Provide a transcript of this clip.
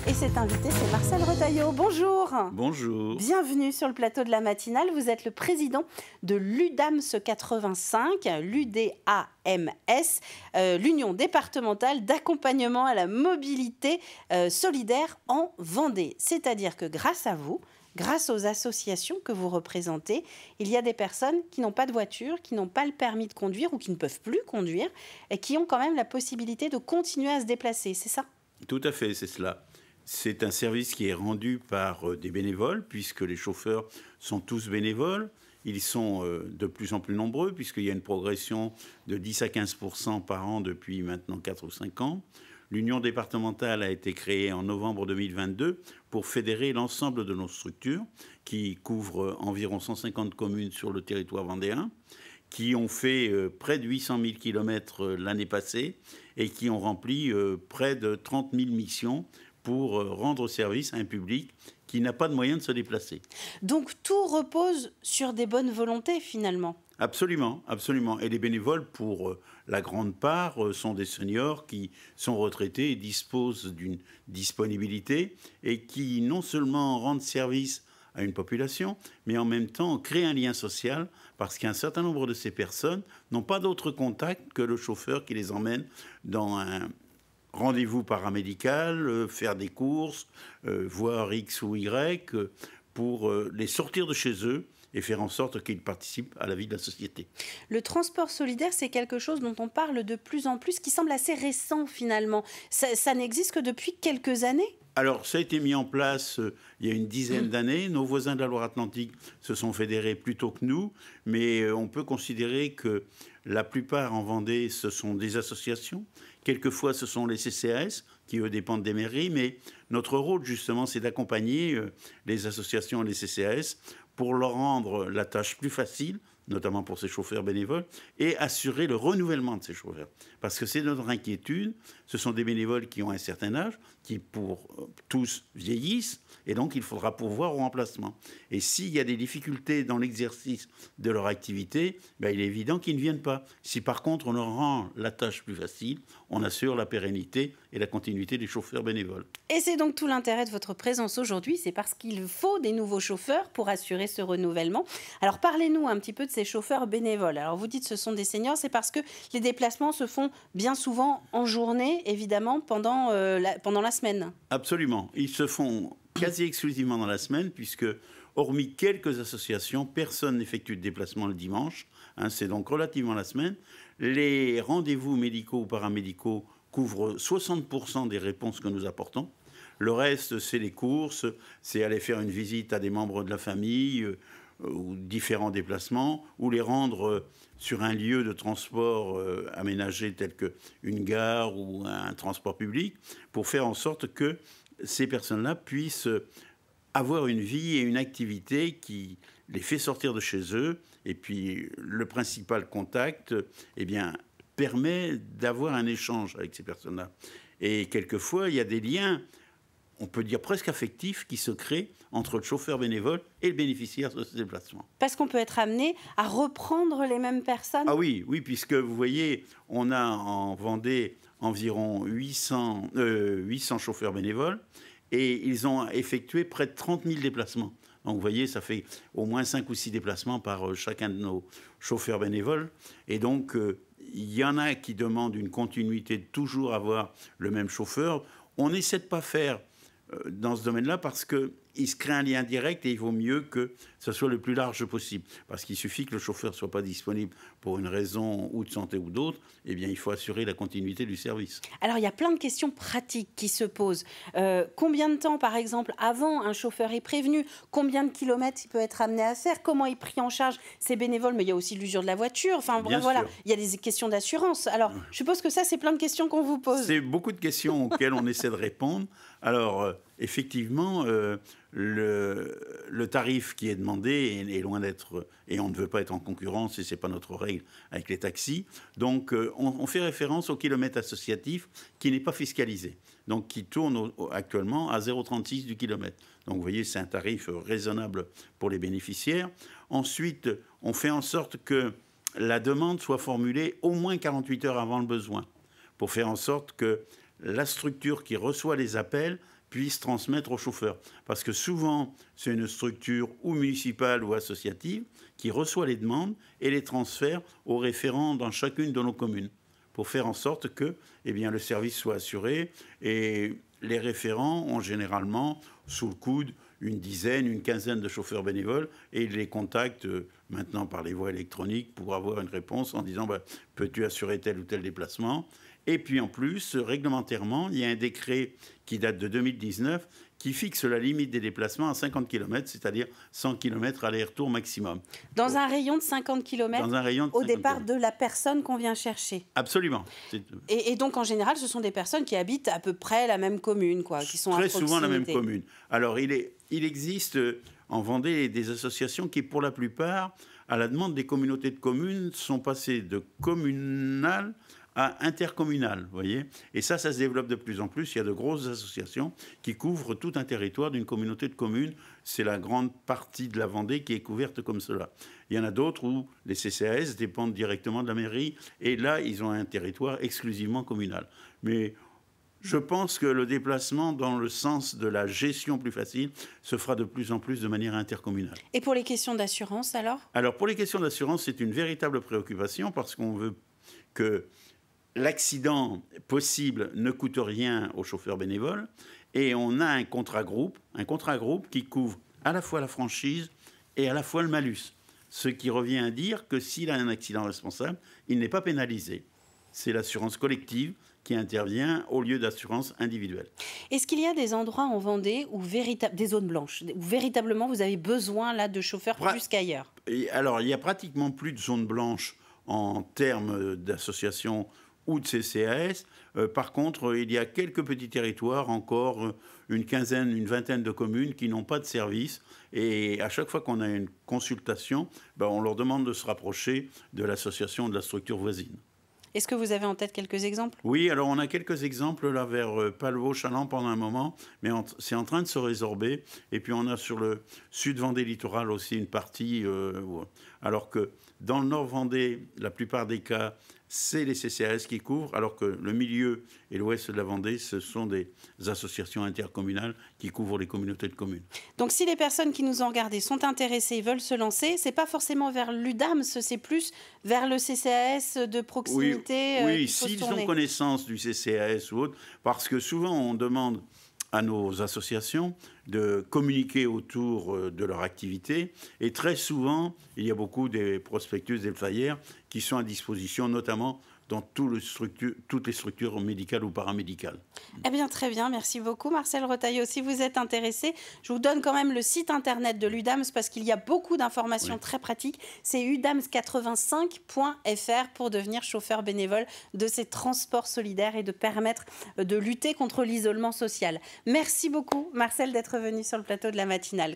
Et cet invité, c'est Marcel Retailleau. Bonjour. Bonjour. Bienvenue sur le plateau de la matinale. Vous êtes le président de l'UDAMS 85, l'UDAMS, l'Union départementale d'accompagnement à la mobilité solidaire en Vendée. C'est-à-dire que grâce à vous, grâce aux associations que vous représentez, il y a des personnes qui n'ont pas de voiture, qui n'ont pas le permis de conduire ou qui ne peuvent plus conduire et qui ont quand même la possibilité de continuer à se déplacer. C'est ça ? Tout à fait, c'est cela. C'est un service qui est rendu par des bénévoles, puisque les chauffeurs sont tous bénévoles. Ils sont de plus en plus nombreux, puisqu'il y a une progression de 10 à 15% par an depuis maintenant 4 ou 5 ans. L'Union départementale a été créée en novembre 2022 pour fédérer l'ensemble de nos structures, qui couvrent environ 150 communes sur le territoire vendéen, qui ont fait près de 800 000 km l'année passée et qui ont rempli près de 30 000 missions pour rendre service à un public qui n'a pas de moyens de se déplacer. Donc tout repose sur des bonnes volontés finalement. Absolument, absolument. Et les bénévoles, pour la grande part, sont des seniors qui sont retraités et disposent d'une disponibilité et qui non seulement rendent service à une population, mais en même temps créent un lien social parce qu'un certain nombre de ces personnes n'ont pas d'autre contact que le chauffeur qui les emmène dans un rendez-vous paramédical, faire des courses, voir X ou Y, pour les sortir de chez eux et faire en sorte qu'ils participent à la vie de la société. Le transport solidaire, c'est quelque chose dont on parle de plus en plus, qui semble assez récent finalement. Ça n'existe que depuis quelques années ? Alors, ça a été mis en place il y a une dizaine d'années. Nos voisins de la Loire-Atlantique se sont fédérés plus tôt que nous, mais on peut considérer que la plupart en Vendée, ce sont des associations. Quelquefois, ce sont les CCAS, qui eux dépendent des mairies, mais notre rôle, justement, c'est d'accompagner les associations et les CCAS pour leur rendre la tâche plus facile, notamment pour ces chauffeurs bénévoles, et assurer le renouvellement de ces chauffeurs. Parce que c'est notre inquiétude, ce sont des bénévoles qui ont un certain âge, qui pour tous vieillissent, et donc il faudra pourvoir au remplacement. Et s'il y a des difficultés dans l'exercice de leur activité, ben il est évident qu'ils ne viennent pas. Si par contre on leur rend la tâche plus facile, on assure la pérennité et la continuité des chauffeurs bénévoles. Et c'est donc tout l'intérêt de votre présence aujourd'hui, c'est parce qu'il faut des nouveaux chauffeurs pour assurer ce renouvellement. Alors parlez-nous un petit peu de ces chauffeurs bénévoles. Alors vous dites que ce sont des seniors, c'est parce que les déplacements se font bien souvent en journée, évidemment, pendant la semaine. Absolument. Ils se font quasi exclusivement dans la semaine, puisque, hormis quelques associations, personne n'effectue de déplacement le dimanche. C'est donc relativement la semaine. Les rendez-vous médicaux ou paramédicaux couvrent 60% des réponses que nous apportons. Le reste, c'est les courses, c'est aller faire une visite à des membres de la famille ou différents déplacements, ou les rendre sur un lieu de transport aménagé tel qu'une gare ou un transport public, pour faire en sorte que ces personnes-là puissent avoir une vie et une activité qui les fait sortir de chez eux. Et puis le principal contact, eh bien, permet d'avoir un échange avec ces personnes-là. Et quelquefois, il y a des liens, on peut dire presque affectifs, qui se créent entre le chauffeur bénévole et le bénéficiaire de ce déplacement. Parce qu'on peut être amené à reprendre les mêmes personnes ? Ah oui, oui, puisque vous voyez, on a en Vendée environ 800 chauffeurs bénévoles et ils ont effectué près de 30 000 déplacements. Donc vous voyez, ça fait au moins 5 ou 6 déplacements par chacun de nos chauffeurs bénévoles. Et donc, il y en a qui demandent une continuité de toujours avoir le même chauffeur. On n'essaie de pas faire dans ce domaine-là parce qu'il se crée un lien direct et il vaut mieux que ce soit le plus large possible. Parce qu'il suffit que le chauffeur ne soit pas disponible pour une raison ou de santé ou d'autre, eh bien il faut assurer la continuité du service. Alors il y a plein de questions pratiques qui se posent. Combien de temps, par exemple, avant un chauffeur est prévenu ? Combien de kilomètres il peut être amené à faire ? Comment est pris en charge ces bénévoles ? Mais il y a aussi l'usure de la voiture. Enfin Bien voilà, sûr. il y a des questions d'assurance. Alors je suppose que ça, c'est plein de questions qu'on vous pose. C'est beaucoup de questions auxquelles on essaie de répondre. Alors, effectivement, le tarif qui est demandé est loin d'être... Et on ne veut pas être en concurrence, et ce n'est pas notre règle avec les taxis. Donc, on fait référence au kilomètre associatif qui n'est pas fiscalisé. Donc, qui tourne actuellement à 0,36 du kilomètre. Donc, vous voyez, c'est un tarif raisonnable pour les bénéficiaires. Ensuite, on fait en sorte que la demande soit formulée au moins 48 heures avant le besoin, pour faire en sorte que la structure qui reçoit les appels puisse transmettre aux chauffeurs. Parce que souvent, c'est une structure ou municipale ou associative qui reçoit les demandes et les transfère aux référents dans chacune de nos communes pour faire en sorte que le service soit assuré. Et les référents ont généralement sous le coude une dizaine, une quinzaine de chauffeurs bénévoles et ils les contactent maintenant par les voies électroniques pour avoir une réponse en disant peux-tu assurer tel ou tel déplacement. Et puis en plus, réglementairement, il y a un décret qui date de 2019 qui fixe la limite des déplacements à 50 km, c'est-à-dire 100 km aller-retour maximum. Dans un rayon de 50 km au départ de la personne qu'on vient chercher. Absolument. Et donc en général, ce sont des personnes qui habitent à peu près la même commune, qui sont très souvent la même commune. Alors il existe en Vendée des associations qui, pour la plupart, à la demande des communautés de communes, sont passées de communales à intercommunal, vous voyez. Et ça se développe de plus en plus. Il y a de grosses associations qui couvrent tout un territoire d'une communauté de communes. C'est la grande partie de la Vendée qui est couverte comme cela. Il y en a d'autres où les CCAS dépendent directement de la mairie. Et là, ils ont un territoire exclusivement communal. Mais je pense que le déplacement dans le sens de la gestion plus facile se fera de plus en plus de manière intercommunale. Et pour les questions d'assurance, alors ? Alors, pour les questions d'assurance, c'est une véritable préoccupation parce qu'on veut que l'accident possible ne coûte rien aux chauffeurs bénévoles et on a un contrat groupe qui couvre à la fois la franchise et à la fois le malus. Ce qui revient à dire que s'il a un accident responsable, il n'est pas pénalisé. C'est l'assurance collective qui intervient au lieu d'assurance individuelle. Est-ce qu'il y a des endroits en Vendée, des zones blanches, où véritablement vous avez besoin là, de chauffeurs plus qu'ailleurs ? Alors, il n'y a pratiquement plus de zones blanches en termes d'associations ou de CCAS. Par contre, il y a quelques petits territoires, encore une quinzaine, une vingtaine de communes qui n'ont pas de service. Et à chaque fois qu'on a une consultation, on leur demande de se rapprocher de l'association, de la structure voisine. Est-ce que vous avez en tête quelques exemples ? Oui, alors on a quelques exemples là vers Palevaux-Chaland pendant un moment, mais c'est en train de se résorber. Et puis on a sur le sud Vendée littoral aussi une partie, alors que dans le nord Vendée, la plupart des cas, c'est les CCAS qui couvrent, alors que le milieu et l'ouest de la Vendée, ce sont des associations intercommunales qui couvrent les communautés de communes. Donc si les personnes qui nous ont regardés sont intéressées, veulent se lancer, c'est pas forcément vers l'UDAMS, c'est plus vers le CCAS de proximité. Oui, s'ils ont connaissance du CCAS ou autre, parce que souvent on demande à nos associations de communiquer autour de leur activité. Et très souvent, il y a beaucoup des prospectus, des flyers qui sont à disposition, notamment dans toutes les structures médicales ou paramédicales. Eh bien, très bien. Merci beaucoup, Marcel Retailleau. Si vous êtes intéressé, je vous donne quand même le site internet de l'UDAMS parce qu'il y a beaucoup d'informations très pratiques. C'est udams85.fr pour devenir chauffeur bénévole de ces transports solidaires et de permettre de lutter contre l'isolement social. Merci beaucoup, Marcel, d'être venu sur le plateau de la matinale.